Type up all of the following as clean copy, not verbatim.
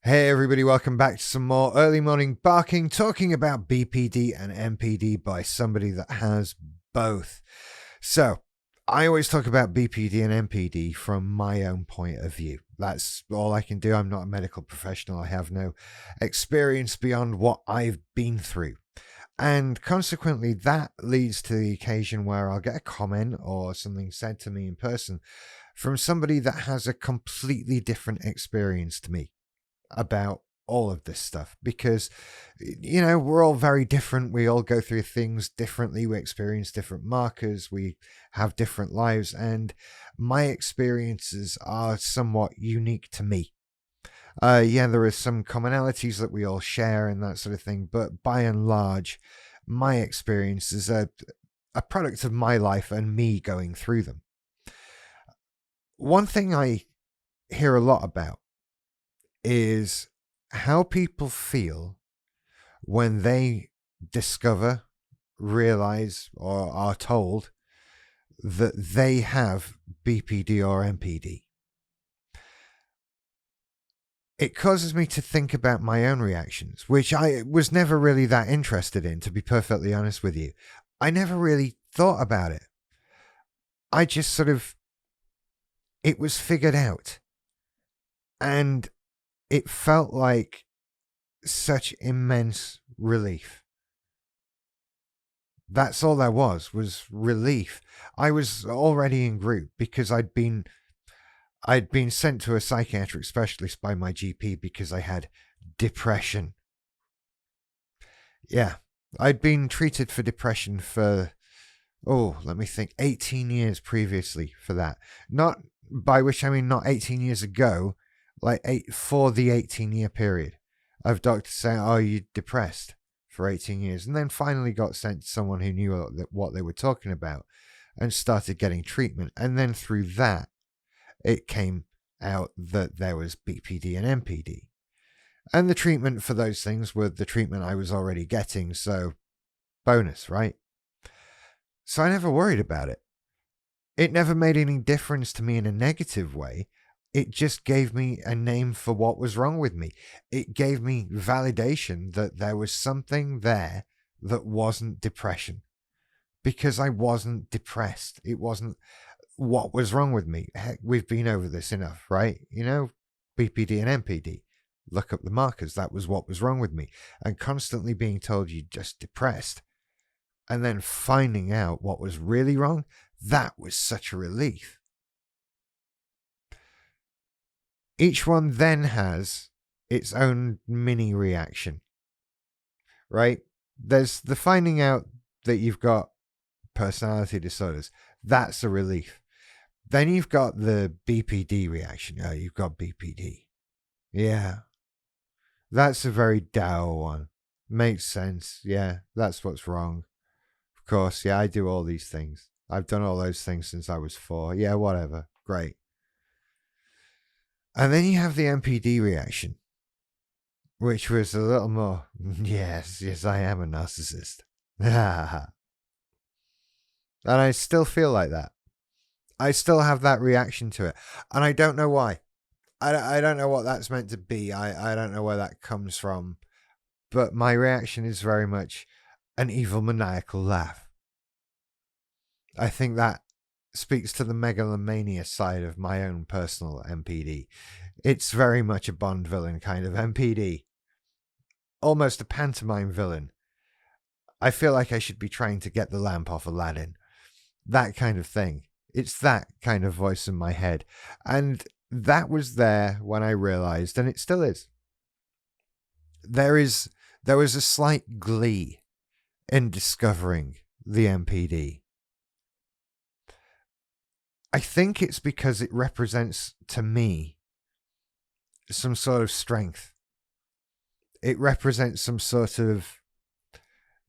Hey everybody, welcome back to some more early morning barking, talking about BPD and MPD by somebody that has both. So, I always talk about BPD and MPD from my own point of view. That's all I can do. I'm not a medical professional. I have no experience beyond what I've been through. And consequently, that leads to the occasion where I'll get a comment or something said to me in person from somebody that has a completely different experience to me about all of this stuff, because we're all very different. We all go through things differently. We experience different markers. We have different lives, and my experiences are somewhat unique to me. There are some commonalities that we all share and that sort of thing, but by and large, my experiences are a product of my life and me going through them. One thing I hear a lot about is how people feel when they discover, realize, or are told that they have BPD or MPD. It causes me to think about my own reactions, which I was never really that interested in, to be perfectly honest with you. I never really thought about it. I just it was figured out. And it felt like such immense relief. That's all there was relief. I was already in group because I'd been sent to a psychiatric specialist by my GP because I had depression. Yeah, I'd been treated for depression for, 18 years previously for that. Not, by which I mean not 18 years ago, for the 18-year period of doctors saying, oh, you're depressed for 18 years. And then finally got sent to someone who knew what they were talking about and started getting treatment. And then through that, it came out that there was BPD and MPD. And the treatment for those things were the treatment I was already getting. So bonus, right? So I never worried about it. It never made any difference to me in a negative way. It just gave me a name for what was wrong with me. It gave me validation that there was something there that wasn't depression. Because I wasn't depressed. It wasn't what was wrong with me. Heck, we've been over this enough, right? BPD and MPD. Look up the markers. That was what was wrong with me. And constantly being told you're just depressed. And then finding out what was really wrong, that was such a relief. Each one then has its own mini reaction, right? There's the finding out that you've got personality disorders. That's a relief. Then you've got the BPD reaction. Oh, you've got BPD. Yeah. That's a very dour one. Makes sense. Yeah, that's what's wrong. Of course, yeah, I do all these things. I've done all those things since I was 4. Yeah, whatever. Great. And then you have the MPD reaction, which was a little more, yes, I am a narcissist. And I still feel like that. I still have that reaction to it. And I don't know why. I don't know what that's meant to be. I don't know where that comes from. But my reaction is very much an evil maniacal laugh. I think that speaks to the megalomania side of my own personal MPD. It's very much a Bond villain kind of MPD. Almost a pantomime villain. I feel like I should be trying to get the lamp off Aladdin. That kind of thing. It's that kind of voice in my head. And that was there when I realized, and it still is. There was a slight glee in discovering the MPD. I think it's because it represents, to me, some sort of strength. It represents some sort of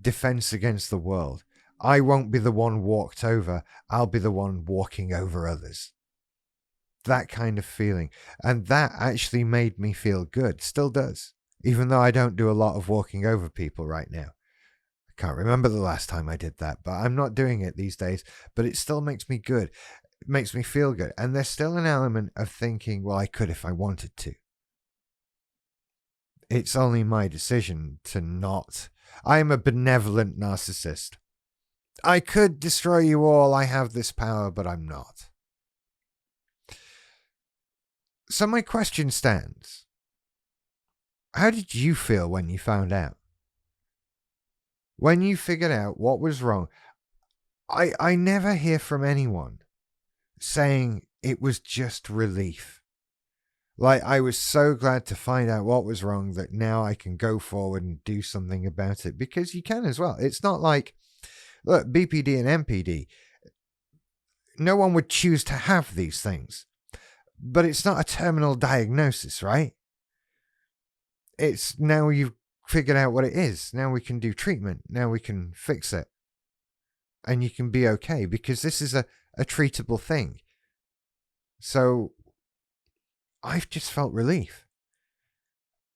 defense against the world. I won't be the one walked over. I'll be the one walking over others. That kind of feeling. And that actually made me feel good. Still does. Even though I don't do a lot of walking over people right now. I can't remember the last time I did that, but I'm not doing it these days. But it still makes me good. It makes me feel good. And there's still an element of thinking, well, I could if I wanted to. It's only my decision to not. I'm a benevolent narcissist. I could destroy you all. I have this power, but I'm not. So my question stands. How did you feel when you found out? When you figured out what was wrong? I never hear from anyone saying it was just relief. Like, I was so glad to find out what was wrong that now I can go forward and do something about it, because you can as well. It's not like, look, BPD and MPD, no one would choose to have these things, but it's not a terminal diagnosis, right? It's now you've figured out what it is. Now we can do treatment. Now we can fix it. And you can be okay, because this is a treatable thing. So I've just felt relief.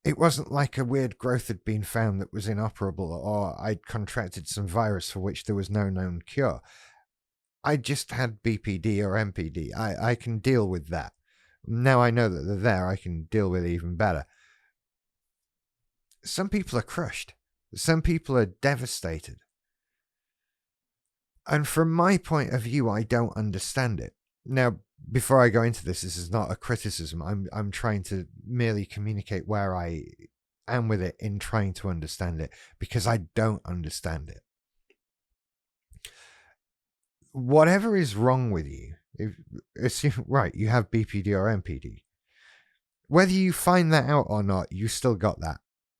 It wasn't like a weird growth had been found that was inoperable, or I'd contracted some virus for which there was no known cure. I just had BPD or MPD. I can deal with that. Now I know that they're there, I can deal with it even better. Some people are crushed. Some people are devastated. And from my point of view, I don't understand it. Now, before I go into this is not a criticism. I'm trying to merely communicate where I am with it in trying to understand it, because I don't understand it. Whatever is wrong with you, right, you have BPD or MPD. Whether you find that out or not, you still got that.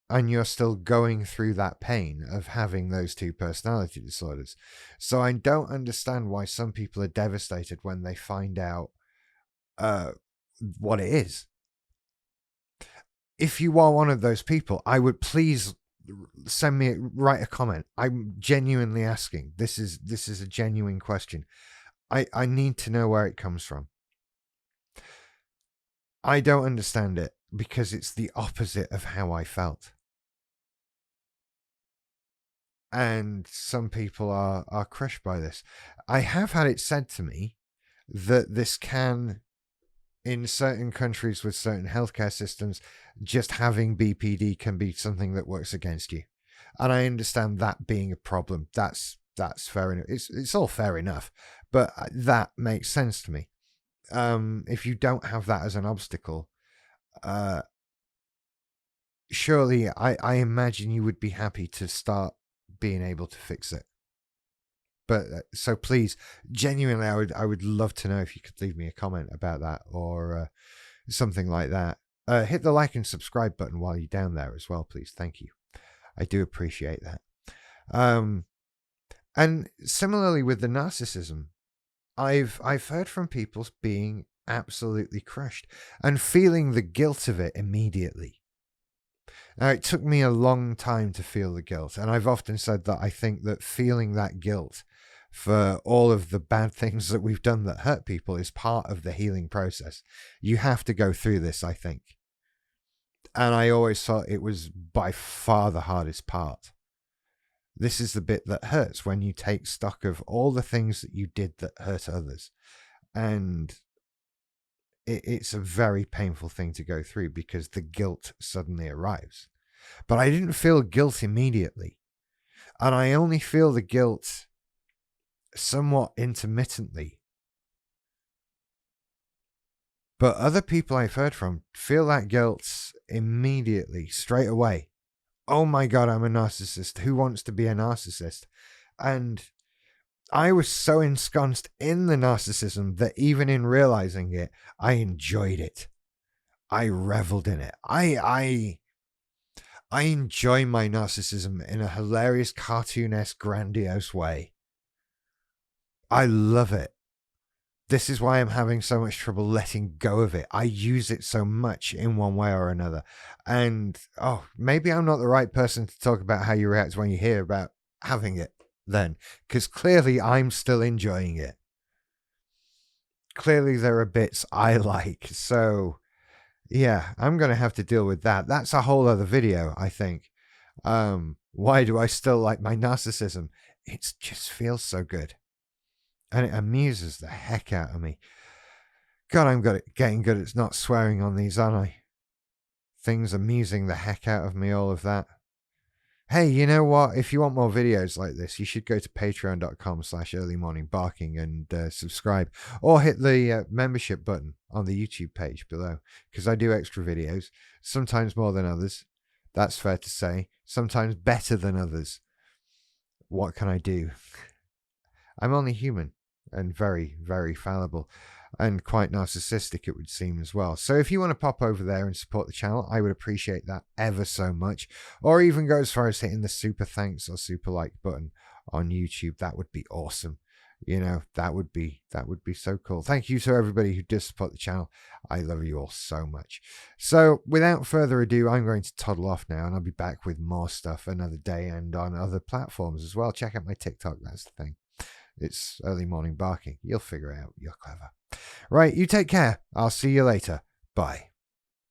And you're still going through that pain of having those two personality disorders. So I don't understand why some people are devastated when they find out what it is. If you are one of those people, I would please write a comment. I'm genuinely asking. This is a genuine question. I need to know where it comes from. I don't understand it, because it's the opposite of how I felt. And some people are crushed by this. I have had it said to me that this can, in certain countries with certain healthcare systems, just having BPD can be something that works against you. And I understand that being a problem. That's fair enough. It's all fair enough, but that makes sense to me. If you don't have that as an obstacle, surely I imagine you would be happy to start being able to fix it. But so please, genuinely, I would love to know if you could leave me a comment about that, or something like that. Hit the like and subscribe button while you're down there as well, please. Thank you. I do appreciate that. And similarly with the narcissism, I've heard from people being absolutely crushed and feeling the guilt of it immediately. Now, it took me a long time to feel the guilt, and I've often said that I think that feeling that guilt for all of the bad things that we've done that hurt people is part of the healing process. You have to go through this, I think. And I always thought it was by far the hardest part. This is the bit that hurts, when you take stock of all the things that you did that hurt others. And it's a very painful thing to go through, because the guilt suddenly arrives. But I didn't feel guilt immediately. And I only feel the guilt somewhat intermittently. But other people I've heard from feel that guilt immediately, straight away. Oh my God, I'm a narcissist. Who wants to be a narcissist? And I was so ensconced in the narcissism that even in realizing it, I enjoyed it. I reveled in it. I enjoy my narcissism in a hilarious, cartoonesque, grandiose way. I love it. This is why I'm having so much trouble letting go of it. I use it so much in one way or another. And, maybe I'm not the right person to talk about how you react when you hear about having it then, because clearly I'm still enjoying it. Clearly there are bits I like. So, yeah, I'm going to have to deal with that. That's a whole other video, I think. Why do I still like my narcissism? It just feels so good. And it amuses the heck out of me. God, I'm getting good at not swearing on these, aren't I? things amusing the heck out of me, all of that. Hey, you know what? If you want more videos like this, you should go to patreon.com/earlymorningbarking and subscribe, or hit the membership button on the YouTube page below, because I do extra videos, sometimes more than others. That's fair to say. Sometimes better than others. What can I do? I'm only human and very, very fallible. And quite narcissistic, it would seem, as well. So if you want to pop over there and support the channel, I would appreciate that ever so much. Or even go as far as hitting the super thanks or super like button on YouTube. That would be awesome. You know, that would be so cool. Thank you to everybody who does support the channel. I love you all so much. So without further ado, I'm going to toddle off now, and I'll be back with more stuff another day and on other platforms as well. Check out my TikTok. That's the thing. It's Early Morning Barking. You'll figure it out. You're clever. Right, you take care. I'll see you later. Bye.